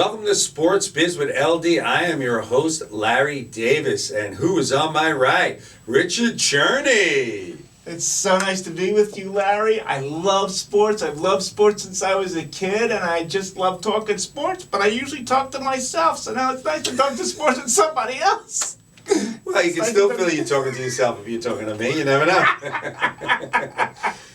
Welcome to Sports Biz with LD. I am your host, Larry Davis, and who is on my right? Richard Tscherne. It's so nice to be with you, Larry. I love sports. I've loved sports since I was a kid, and I just love talking sports, but I usually talk to myself, so now it's nice to talk to sports with somebody else. Well, you can still feel you're talking to yourself if you're talking to me. You never know.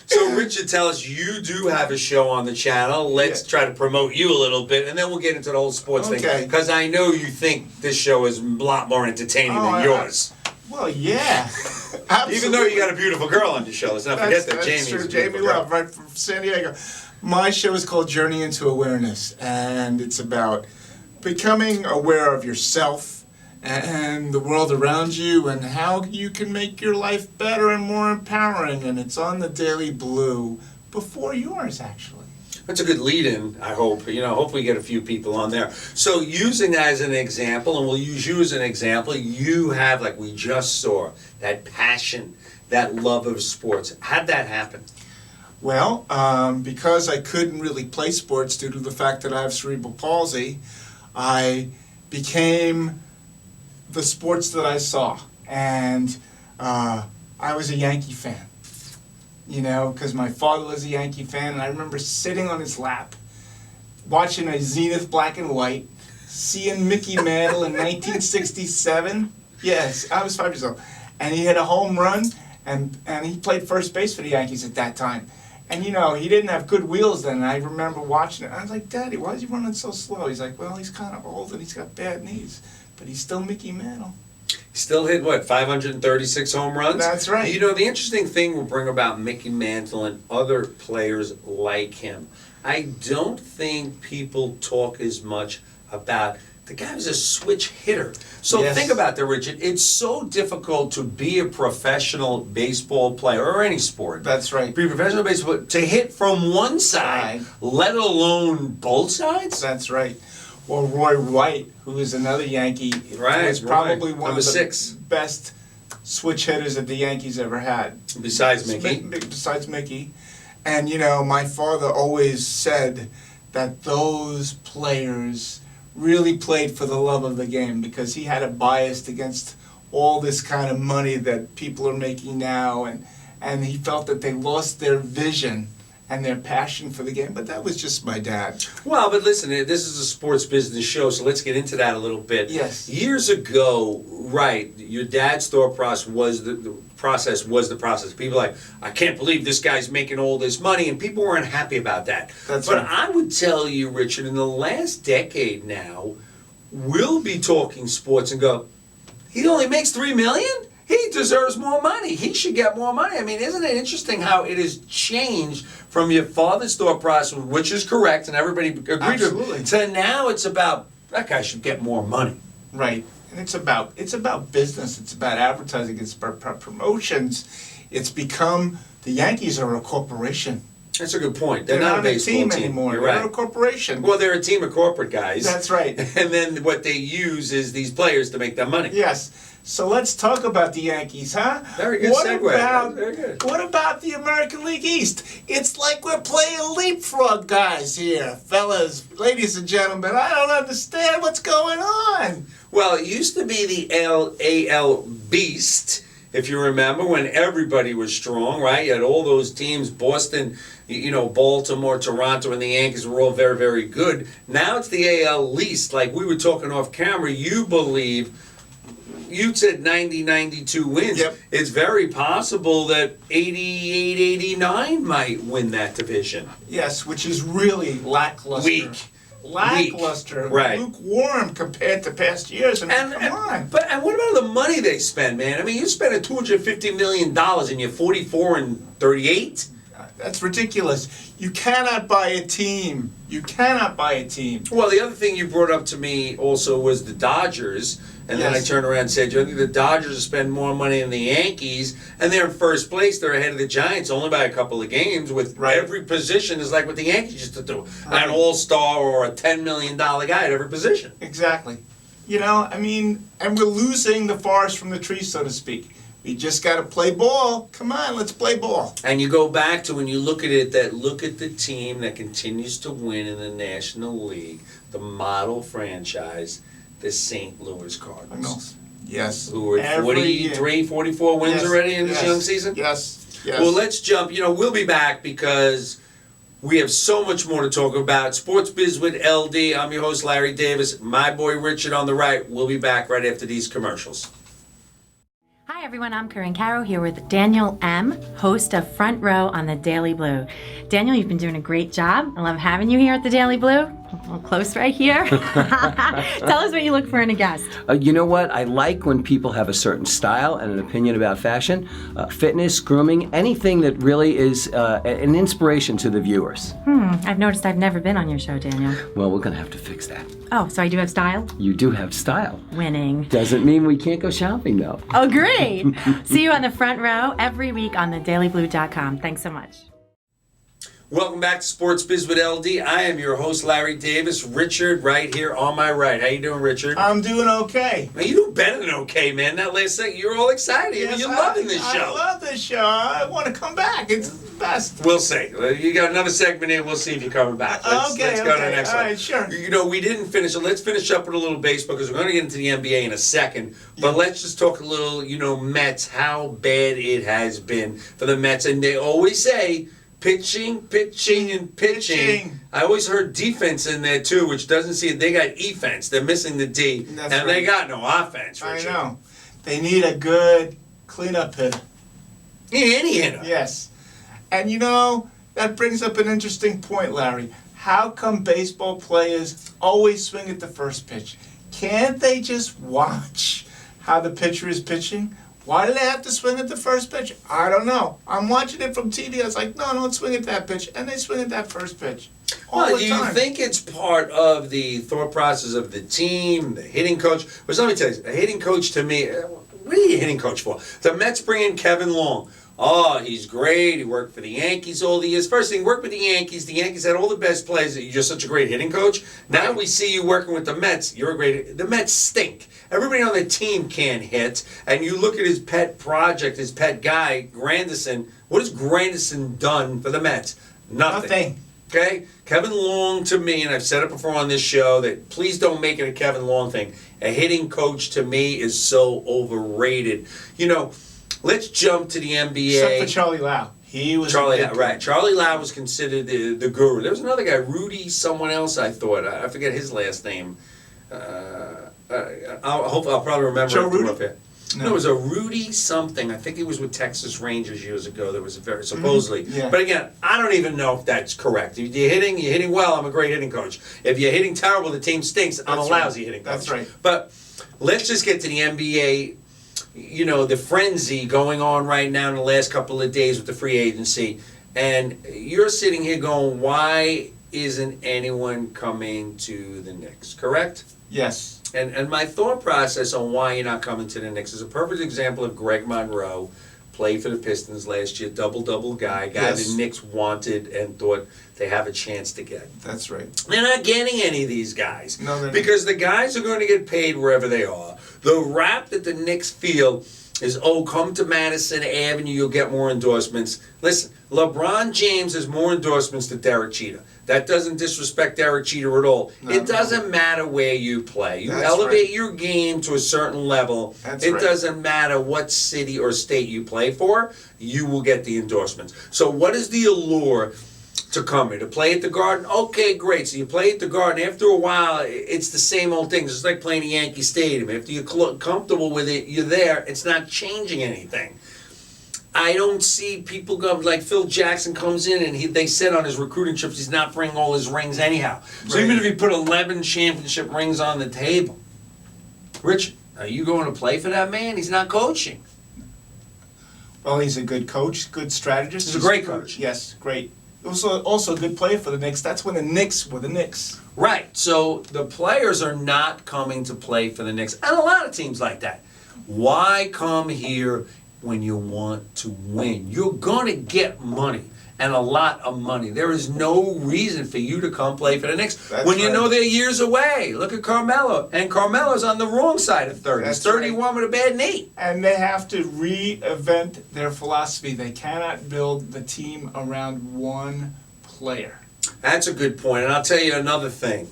So, Richard, tell us, you do have a show on the channel. Let's try to promote you a little bit, and then we'll get into the whole sports thing. Because I know you think this show is a lot more entertaining than yours. Well, yeah. Even though you got a beautiful girl on your show. Let's not forget that Jamie is a Jamie Love, right from San Diego. My show is called Journey into Awareness, and it's about becoming aware of yourself and the world around you and how you can make your life better and more empowering. And it's on the Daily Blue before yours, actually. That's a good lead-in, I hope. Hopefully we get a few people on there. So using that as an example, and we'll use you as an example, you have, like we just saw, that passion, that love of sports. How'd that happen? Well, because I couldn't really play sports due to the fact that I have cerebral palsy, I became the sports that I saw. And I was a Yankee fan. Because my father was a Yankee fan, and I remember sitting on his lap, watching a Zenith black and white, seeing Mickey Mantle in 1967. Yes, I was 5 years old. And he hit a home run, and he played first base for the Yankees at that time. And, he didn't have good wheels then, and I remember watching it. I was like, Daddy, why is he running so slow? He's like, well, he's kind of old, and he's got bad knees. But he's still Mickey Mantle. He still hit, 536 home runs? That's right. The interesting thing we'll bring about Mickey Mantle and other players like him, I don't think people talk as much about the guy was a switch hitter. So think about that, Richard. It's so difficult to be a professional baseball player, or any sport. That's right. Be a professional baseball to hit from one side, let alone both sides? That's right. Well, Roy White, who is another Yankee, was probably one of the best switch hitters that the Yankees ever had. Besides Mickey. Besides Mickey. And, my father always said that those players really played for the love of the game, because he had a bias against all this kind of money that people are making now, and he felt that they lost their vision and their passion for the game. But that was just my dad. Well, but listen, this is a sports business show, so let's get into that a little bit. Yes. Years ago, your dad's thought process was the process. People were like, I can't believe this guy's making all this money, and people weren't happy about that. But I would tell you, Richard, in the last decade now, we'll be talking sports and go, he only makes $3 million? He deserves more money. He should get more money. I mean, isn't it interesting how it has changed from your father's thought process, which is correct, and everybody agreed with, to now it's about, that guy should get more money. Right. And it's about business. It's about advertising. It's about promotions. It's become, the Yankees are a corporation. That's a good point. They're not a baseball team anymore. They're a corporation. Well, they're a team of corporate guys. That's right. And then what they use is these players to make that money. Yes. So let's talk about the Yankees, huh? Very good segue. Very good. What about the American League East? It's like we're playing leapfrog, guys, here. Fellas, ladies and gentlemen, I don't understand what's going on. Well, it used to be the AL Beast, if you remember, when everybody was strong, right? You had all those teams, Boston, Baltimore, Toronto, and the Yankees were all very, very good. Now it's the AL Least. Like we were talking off camera, you said 90, 92 wins. Yep. It's very possible that 88, 89 might win that division. Yes, which is really lackluster. Lackluster. Right. Lukewarm compared to past years. Come on. And what about the money they spend, man? I mean, you spent $250 million and you're 44 and 38? That's ridiculous. You cannot buy a team. You cannot buy a team. Well, the other thing you brought up to me also was the Dodgers. And then I turned around and said, I think the Dodgers spend more money than the Yankees, and they're in first place. They're ahead of the Giants only by a couple of games. With every position is like what the Yankees used to do. An all-star or a $10 million guy at every position. Exactly. And we're losing the forest from the trees, so to speak. We just got to play ball. Come on, let's play ball. And you go back to when you look at it, that look at the team that continues to win in the National League, the model franchise, the St. Louis Cardinals. Yes. Who are at 43, 44 wins already in this young season? Yes. Well, let's jump. We'll be back because we have so much more to talk about. Sports Biz with LD. I'm your host, Larry Davis. My boy Richard on the right. We'll be back right after these commercials. Hi everyone, I'm Corinne Caro here with Daniel M., host of Front Row on the Daily Blue. Daniel, you've been doing a great job. I love having you here at the Daily Blue. A little close right here. Tell us what you look for in a guest. You know what? I like when people have a certain style and an opinion about fashion, fitness, grooming, anything that really is an inspiration to the viewers. I've noticed I've never been on your show, Daniel. Well, we're going to have to fix that. Oh, so I do have style? You do have style. Winning. Doesn't mean we can't go shopping, though. Oh, great. See you on the Front Row every week on thedailyblue.com. Thanks so much. Welcome back to Sports Biz with LD. I am your host, Larry Davis. Richard, right here on my right. How you doing, Richard? I'm doing okay. Man, you do better than okay, man. That last thing, you're all excited. Yes, You're loving this show. I love this show. I want to come back. It's the best. We'll see. You got another segment in. We'll see if you're coming back. Let's go to the next one. All right, sure. We didn't finish. So let's finish up with a little baseball because we're going to get into the NBA in a second. But let's just talk a little, Mets, how bad it has been for the Mets. And they always say, pitching. I always heard defense in there too, which doesn't see it. They got offense. They're missing the D. That's and right. they got no offense, Richard. I know. They need a good cleanup hitter. Any hitter. Yes. And that brings up an interesting point, Larry. How come baseball players always swing at the first pitch? Can't they just watch how the pitcher is pitching? Why do they have to swing at the first pitch? I don't know. I'm watching it from TV. I was like, no, don't swing at that pitch. And they swing at that first pitch. Well, do you think it's part of the thought process of the team, the hitting coach? But let me tell you, a hitting coach to me, what are you a hitting coach for? The Mets bring in Kevin Long. Oh, he's great. He worked for the Yankees all the years. First thing, worked with the Yankees. The Yankees had all the best players. You're such a great hitting coach. Now we see you working with the Mets. You're a great. The Mets stink. Everybody on the team can't hit. And you look at his pet project, his pet guy, Grandison. What has Grandison done for the Mets? Nothing. Okay? Kevin Long, to me, and I've said it before on this show, that please don't make it a Kevin Long thing. A hitting coach, to me, is so overrated. Let's jump to the NBA. Except for Charlie Lau. He was Charlie Lau, right. Charlie Lau was considered the guru. There was another guy, Rudy someone else, I thought. I forget his last name. I'll probably remember Joe it Rudy? up here. No, it was a Rudy something. I think he was with Texas Rangers years ago. There was a very, supposedly. Yeah. But again, I don't even know if that's correct. If you're hitting well, I'm a great hitting coach. If you're hitting terrible, the team stinks, I'm a lousy hitting coach. That's right. But let's just get to the NBA. The frenzy going on right now in the last couple of days with the free agency. And you're sitting here going, why isn't anyone coming to the Knicks, correct? Yes. And my thought process on why you're not coming to the Knicks is a perfect example of Greg Monroe, played for the Pistons last year, double-double guy Yes. the Knicks wanted and thought they have a chance to get. That's right. They're not getting any of these guys. No, they're not. Because the guys are going to get paid wherever they are. The rap that the Knicks feel is, come to Madison Avenue, you'll get more endorsements. Listen, LeBron James has more endorsements than Derek Jeter. That doesn't disrespect Derek Jeter at all. It doesn't matter where you play. You elevate your game to a certain level. It doesn't matter what city or state you play for, you will get the endorsements. So what is the allure to come here? To play at the Garden? Okay, great. So you play at the Garden. After a while, it's the same old thing. It's like playing at Yankee Stadium. After you're comfortable with it, you're there. It's not changing anything. I don't see people go like Phil Jackson comes in and they said on his recruiting trips he's not bringing all his rings anyhow. So even if he put 11 championship rings on the table, Rich, are you going to play for that man? He's not coaching. Well, he's a good coach, good strategist. He's a great coach. Yes, great. Also a good player for the Knicks. That's when the Knicks were the Knicks. Right. So the players are not coming to play for the Knicks. And a lot of teams like that. Why come here when you want to win? You're going to get money. and a lot of money. There is no reason for you to come play for the Knicks when you right. know they're years away. Look at Carmelo, and Carmelo's on the wrong side of 30. He's That's 31 with a bad knee. And they have to reinvent their philosophy. They cannot build the team around one player. That's a good point, and I'll tell you another thing.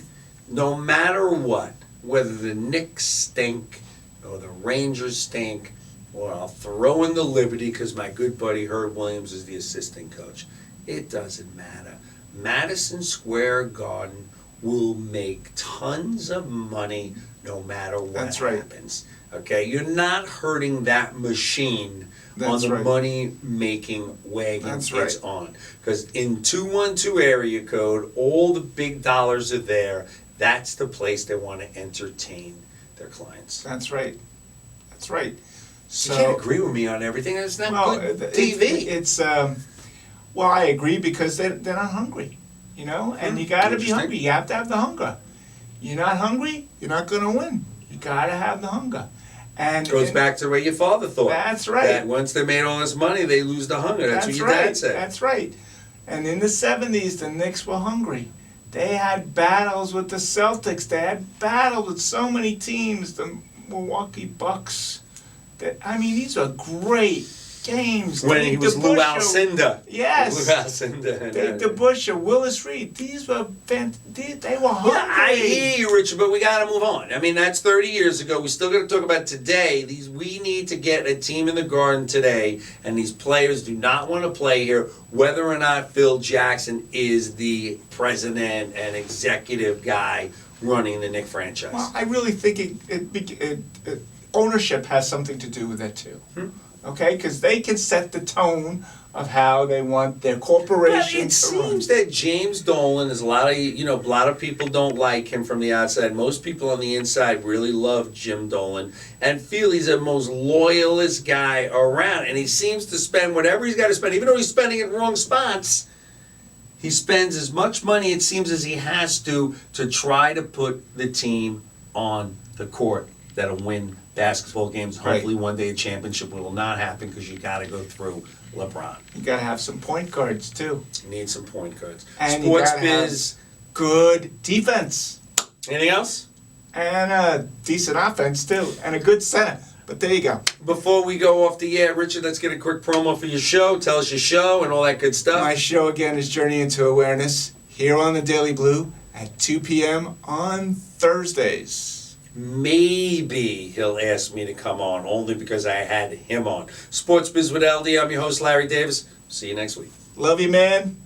No matter what, whether the Knicks stink or the Rangers stink, or I'll throw in the Liberty because my good buddy Herb Williams is the assistant coach. It doesn't matter. Madison Square Garden will make tons of money no matter what That's right. happens. Okay, you're not hurting that machine That's on the right. money-making wagon That's it's right. on. Because in 212 area code, all the big dollars are there. That's the place they want to entertain their clients. That's right. That's right. So, You can't agree with me on everything. It's not well, good it- TV. It's well, I agree because they're not hungry, you know, and you got to be Interesting. hungry. You have to have the hunger. You're not hungry, you're not going to win. You got to have the hunger. And Goes back to what your father thought. That's right. That once they made all this money, they lose the hunger. That's what your right. dad said. That's right. And in the 70s, the Knicks were hungry. They had battles with the Celtics. They had battles with so many teams. The Milwaukee Bucks. I mean, these are great games. When Dave he was Lou DeBusschere- Alcindor. Yes. Lou Alcindor. Dave DeBusschere, Willis Reed. These were they were hungry. Yeah, I hear you, Richard, but we got to move on. I mean, that's 30 years ago. We still got to talk about today. We need to get a team in the Garden today, and these players do not want to play here, whether or not Phil Jackson is the president and executive guy running the Knicks franchise. Well, I really think ownership has something to do with it too. Okay, because they can set the tone of how they want their But corporation it to run. seems that James Dolan is a lot of people don't like him from the outside. Most people on the inside really love Jim Dolan and feel he's the most loyalist guy around. And he seems to spend whatever he's got to spend, even though he's spending it in wrong spots. He spends as much money, it seems, as he has to try to put the team on the court that'll win basketball games. Right. Hopefully one day a championship will not happen because you got to go through LeBron. You gotta have some point guards too, You need some point guards. and you Sports gotta have biz. good defense Anything else? and a decent offense too, and a good center. But there you go. Before we go off the air, Richard, let's get a quick promo for your show. Tell us your show and all that good stuff. My show again is Journey into Awareness here on the Daily Blue at 2 p.m. on Thursdays. Maybe he'll ask me to come on, only because I had him on. Sports Biz with LD. I'm your host, Larry Davis. See you next week. Love you, man.